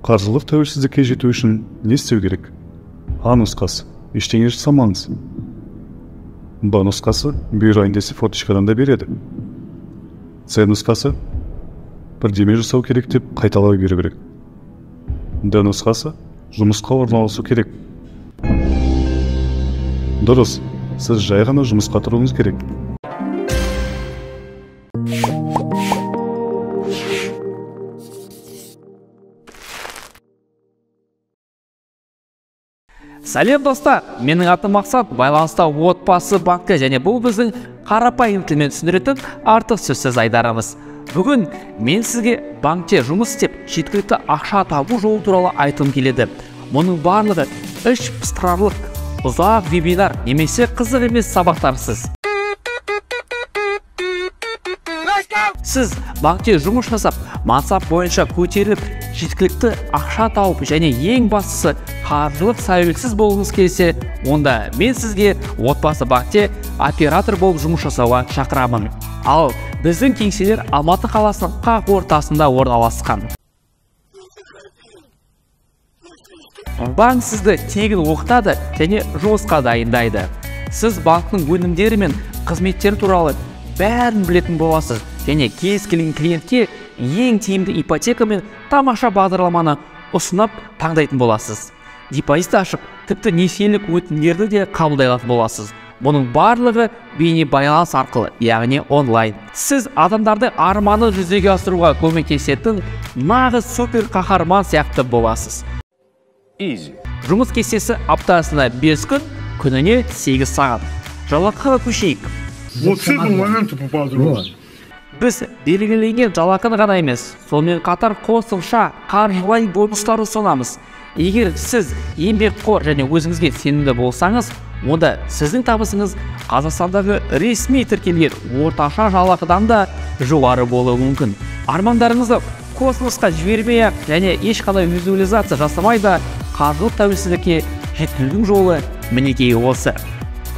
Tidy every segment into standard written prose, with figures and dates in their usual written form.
Қаржылық тәуелсіздікке жету үшін не істеу керек? А нұсқасы: ештеңе жасамаңыз. Б нұсқасы: бұйырайын десе фоточкадан да береді. С нұсқасы: бірдеме жасау керек деп қайталай беру керек. Д нұсқасы: жұмысқа орналасу керек. Дұрыс, сіз жай ғана жұмысқа тұруыңыз керек. Сәлем достар, менің атым Мақсат, байланыста отбасы банкі, және бұл біздің қарапайым тілмен түсіндіретін артық сөзсіз айдарымыз. Бүгін мен сізге банкте жұмыс істеп, жеткілікті ақша табу жолы туралы айтқым келеді. Мұның барлығы іш пыстырарлық ұзақ вебинар немесе қызық емес сабақтарсыз. Сіз банкте жұмыс жасап, мансап бойынша көтеріп, жеткілікті ақша тауып және ең бастысы қаржылық сәуелсіз болғыңыз келсе, онда мен сізге отбасы банкте оператор болып жұмыс жасауға шақырамын. Ал біздің кеңселер Алматы қаласының қақ ортасында орналасқан. Банк сізді тегін оқытады және жұмысқа дайындайды. Сіз банктың өнімдері мен қызметтері туралы бәрін білетін боласыз және кез келген клиентке ең тиімді ипотека мен тамаша бағдарламаны ұсынып таңдайтын боласыз. Депозит ашып, тіпті несиелік өтінімдерді де қабылдай алатын боласыз. Бұның барлығы бейне байланыс арқылы, яғни онлайн. Сіз адамдарды арманы жүзеге асыруға көмектесетін нағыз супер қаһарман сияқты боласыз. Жұмыс кестесі аптасына 5 күн, күніне 8 сағат. Жалақыға көшейік. Біз белгіленген жалақыны ғана емес, сонымен қатар қосымша қаржылай бонустар ұсынамыз. Егер сіз еңбекқор және өзіңізге сенімді болсаңыз, онда сіздің табысыңыз Қазақстандағы ресми тіркелген орташа жалақыдан да жоғары болуы мүмкін. Армандарыңызды космосқа жібермей-ақ және ешқандай визуализация жасамай да қаржылық тәуелсіздікке жетудің жолы мінекей осы.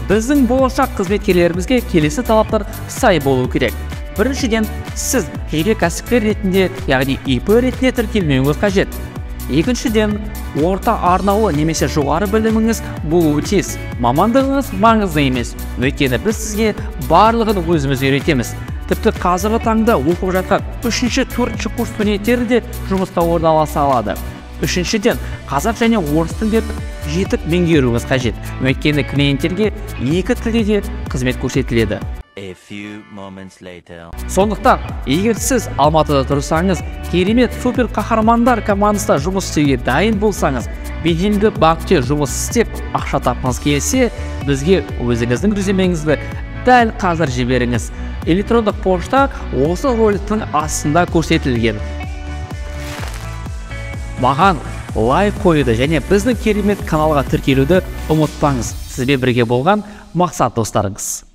Біздің болашақ қызметкерлерімізге келесі талаптар сай болу керек. Біріншіден, сіз жеке кәсіпкер ретінде, яғни ИП ретінде тіркелмеуіңіз қажет. Екіншіден, орта арнаулы немесе жоғары біліміңіз болуы тиіс. Мамандығыңыз маңызды емес, өйткені біз сізге барлығын өзіміз үйретеміз. Тіпті қазіргі таңда оқып жатқан 3-4 курс студенттері де жұмысқа орналаса алады. Үшіншіден, қазақ және орыс тілдерін жетік меңгеруіңіз қажет, өйткені клиенттерге екі тілде де қызмет көрсетіледі. Сондықтан, егер сіз Алматыда тұрсаңыз, керемет супер қаһармандар командасында жұмыс істеуге дайын болсаңыз, беделді банкте жұмыс істеп ақша тапқыңыз келсе, бізге өзіңіздің резюмеңізді дәл қазір жіберіңіз. Электрондық пошта осы роликтің астында көрсетілген. Маған лайк қойды және біздің керемет каналға тіркелуді ұмытпаңыз. Сізбен бірге болған Мақсат достарыңыз.